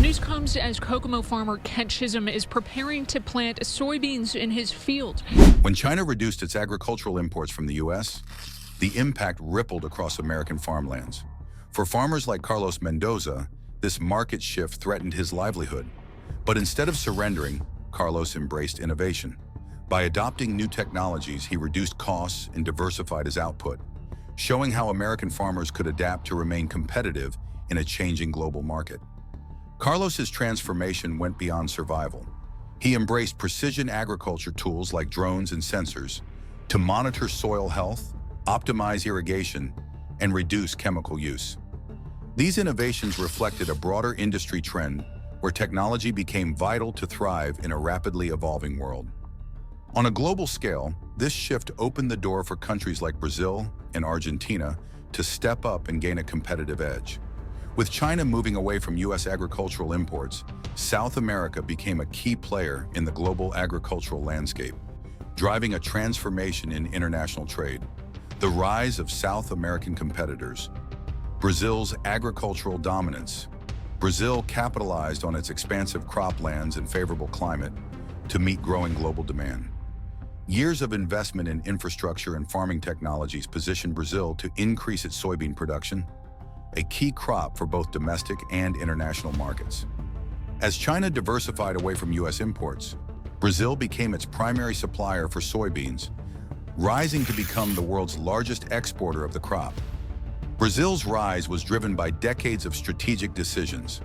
news comes as Kokomo farmer Kent Chisholm is preparing to plant soybeans in his field. When China reduced its agricultural imports from the U.S., the impact rippled across American farmlands. For farmers like Carlos Mendoza, this market shift threatened his livelihood. But instead of surrendering, Carlos embraced innovation. By adopting new technologies, he reduced costs and diversified his output, showing how American farmers could adapt to remain competitive in a changing global market. Carlos's transformation went beyond survival. He embraced precision agriculture tools like drones and sensors to monitor soil health, optimize irrigation, and reduce chemical use. These innovations reflected a broader industry trend where technology became vital to thrive in a rapidly evolving world. On a global scale, this shift opened the door for countries like Brazil and Argentina to step up and gain a competitive edge. With China moving away from U.S. agricultural imports, South America became a key player in the global agricultural landscape, driving a transformation in international trade. The rise of South American competitors. Brazil's agricultural dominance. Brazil capitalized on its expansive croplands and favorable climate to meet growing global demand. Years of investment in infrastructure and farming technologies positioned Brazil to increase its soybean production, a key crop for both domestic and international markets. As China diversified away from U.S. imports, Brazil became its primary supplier for soybeans, rising to become the world's largest exporter of the crop. Brazil's rise was driven by decades of strategic decisions.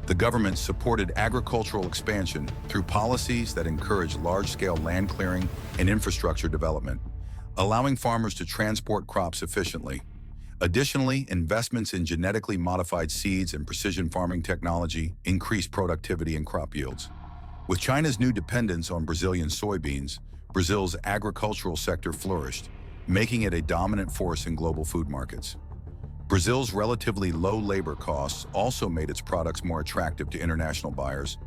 The government supported agricultural expansion through policies that encouraged large-scale land clearing and infrastructure development, allowing farmers to transport crops efficiently. Additionally, investments in genetically modified seeds and precision farming technology increased productivity and crop yields. With China's new dependence on Brazilian soybeans, Brazil's agricultural sector flourished, making it a dominant force in global food markets. Brazil's relatively low labor costs also made its products more attractive to international buyers,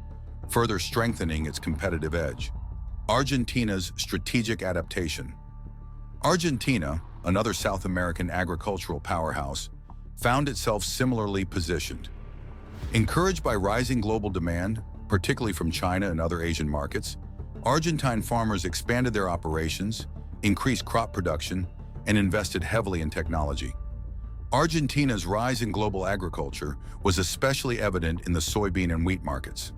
further strengthening its competitive edge. Argentina's strategic adaptation. Argentina, another South American agricultural powerhouse, found itself similarly positioned. Encouraged by rising global demand, particularly from China and other Asian markets, Argentine farmers expanded their operations, increased crop production, and invested heavily in technology. Argentina's rise in global agriculture was especially evident in the soybean and wheat markets.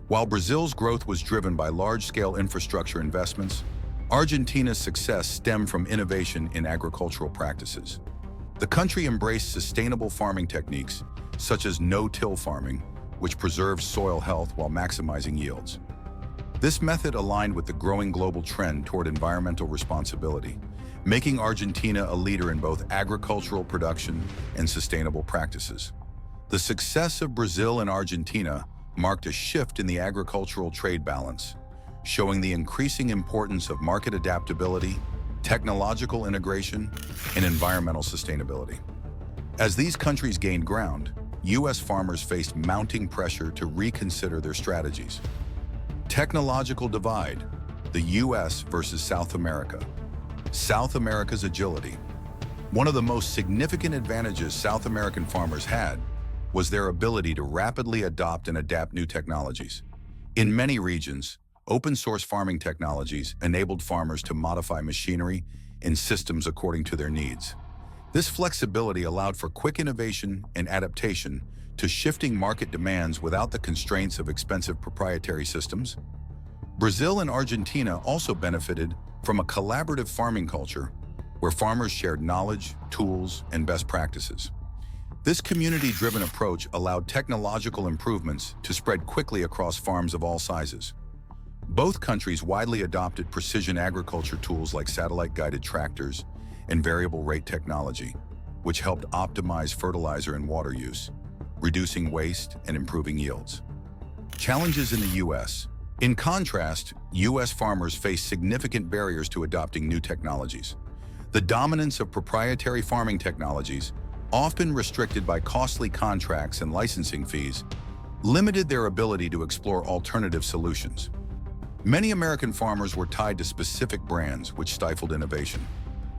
While Brazil's growth was driven by large-scale infrastructure investments, Argentina's success stemmed from innovation in agricultural practices. The country embraced sustainable farming techniques, such as no-till farming, which preserves soil health while maximizing yields. This method aligned with the growing global trend toward environmental responsibility, making Argentina a leader in both agricultural production and sustainable practices. The success of Brazil and Argentina marked a shift in the agricultural trade balance, showing the increasing importance of market adaptability, technological integration, and environmental sustainability. As these countries gained ground, U.S. farmers faced mounting pressure to reconsider their strategies. Technological divide, the U.S. versus South America. South America's agility. One of the most significant advantages South American farmers had was their ability to rapidly adopt and adapt new technologies. In many regions, open-source farming technologies enabled farmers to modify machinery and systems according to their needs. This flexibility allowed for quick innovation and adaptation to shifting market demands without the constraints of expensive proprietary systems. Brazil and Argentina also benefited from a collaborative farming culture where farmers shared knowledge, tools, and best practices. This community-driven approach allowed technological improvements to spread quickly across farms of all sizes. Both countries widely adopted precision agriculture tools like satellite-guided tractors and variable rate technology, which helped optimize fertilizer and water use, reducing waste and improving yields. Challenges in the U.S. In contrast, U.S. farmers face significant barriers to adopting new technologies. The dominance of proprietary farming technologies, often restricted by costly contracts and licensing fees, limited their ability to explore alternative solutions. Many American farmers were tied to specific brands, which stifled innovation.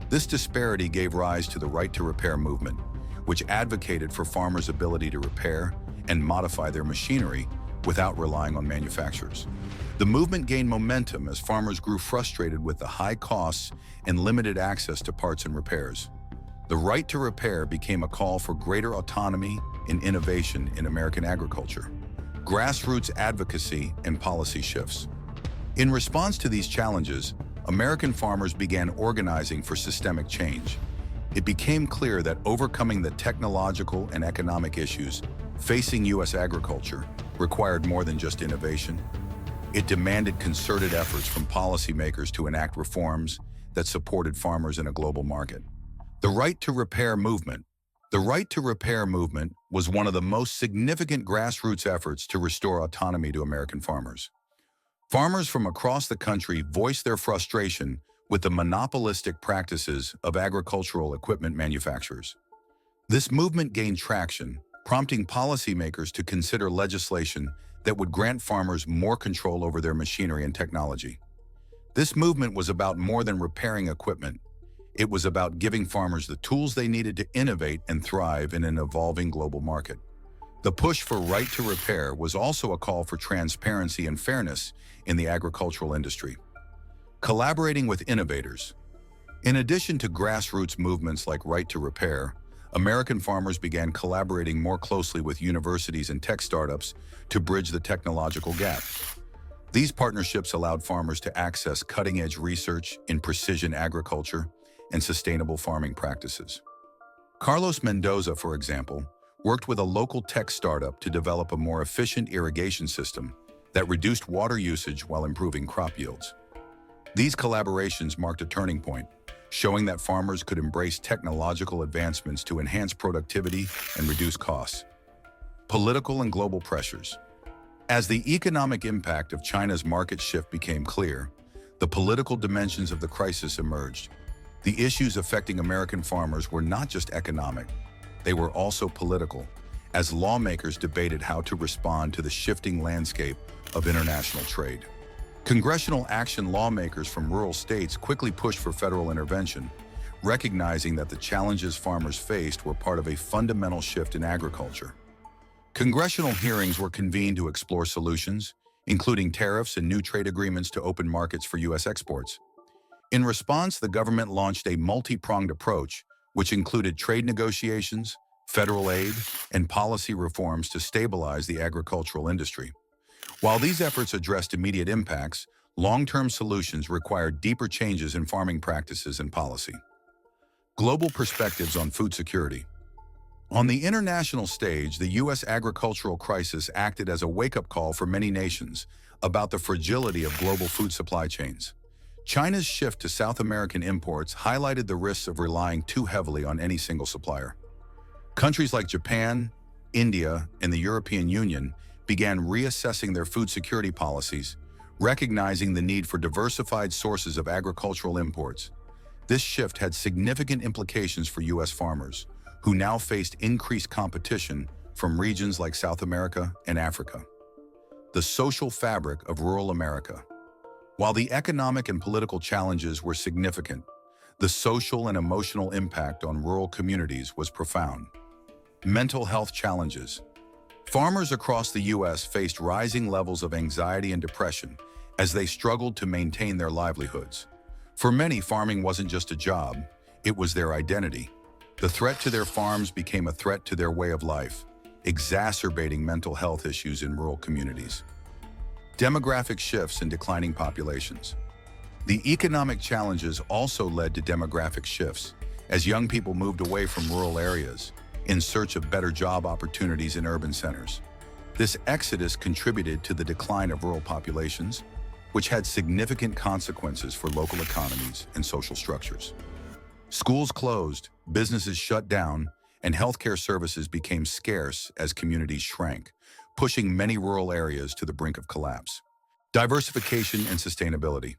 This disparity gave rise to the right-to-repair movement, which advocated for farmers' ability to repair and modify their machinery without relying on manufacturers. The movement gained momentum as farmers grew frustrated with the high costs and limited access to parts and repairs. The right to repair became a call for greater autonomy and innovation in American agriculture. Grassroots advocacy and policy shifts. In response to these challenges, American farmers began organizing for systemic change. It became clear that overcoming the technological and economic issues facing U.S. agriculture required more than just innovation. It demanded concerted efforts from policymakers to enact reforms that supported farmers in a global market. The right to repair movement. The right to repair movement was one of the most significant grassroots efforts to restore autonomy to American farmers. Farmers from across the country voiced their frustration with the monopolistic practices of agricultural equipment manufacturers. This movement gained traction, prompting policymakers to consider legislation that would grant farmers more control over their machinery and technology. This movement was about more than repairing equipment. It was about giving farmers the tools they needed to innovate and thrive in an evolving global market. The push for right to repair was also a call for transparency and fairness in the agricultural industry. Collaborating with innovators. In addition to grassroots movements like right to repair, American farmers began collaborating more closely with universities and tech startups to bridge the technological gap. These partnerships allowed farmers to access cutting-edge research in precision agriculture and sustainable farming practices. Carlos Mendoza, for example, worked with a local tech startup to develop a more efficient irrigation system that reduced water usage while improving crop yields. These collaborations marked a turning point, showing that farmers could embrace technological advancements to enhance productivity and reduce costs. Political and global pressures. As the economic impact of China's market shift became clear, the political dimensions of the crisis emerged. The issues affecting American farmers were not just economic, they were also political, as lawmakers debated how to respond to the shifting landscape of international trade. Congressional action lawmakers from rural states quickly pushed for federal intervention, recognizing that the challenges farmers faced were part of a fundamental shift in agriculture. Congressional hearings were convened to explore solutions, including tariffs and new trade agreements to open markets for U.S. exports. In response, the government launched a multi-pronged approach, which included trade negotiations, federal aid, and policy reforms to stabilize the agricultural industry. While these efforts addressed immediate impacts, long-term solutions required deeper changes in farming practices and policy. Global perspectives on food security. On the international stage, the U.S. agricultural crisis acted as a wake-up call for many nations about the fragility of global food supply chains. China's shift to South American imports highlighted the risks of relying too heavily on any single supplier. Countries like Japan, India, and the European Union began reassessing their food security policies, recognizing the need for diversified sources of agricultural imports. This shift had significant implications for U.S. farmers, who now faced increased competition from regions like South America and Africa. The social fabric of rural America. While the economic and political challenges were significant, the social and emotional impact on rural communities was profound. Mental health challenges. Farmers across the U.S. faced rising levels of anxiety and depression as they struggled to maintain their livelihoods. For many, farming wasn't just a job, it was their identity. The threat to their farms became a threat to their way of life, exacerbating mental health issues in rural communities. Demographic shifts and declining populations. The economic challenges also led to demographic shifts as young people moved away from rural areas in search of better job opportunities in urban centers. This exodus contributed to the decline of rural populations, which had significant consequences for local economies and social structures. Schools closed, businesses shut down, and healthcare services became scarce as communities shrank, pushing many rural areas to the brink of collapse. Diversification and sustainability.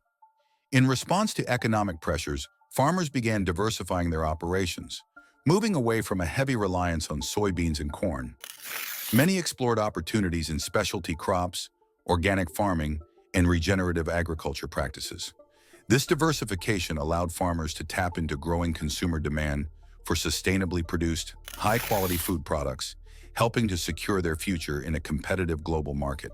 In response to economic pressures, farmers began diversifying their operations, moving away from a heavy reliance on soybeans and corn. Many explored opportunities in specialty crops, organic farming, and regenerative agriculture practices. This diversification allowed farmers to tap into growing consumer demand for sustainably produced, high-quality food products helping to secure their future in a competitive global market.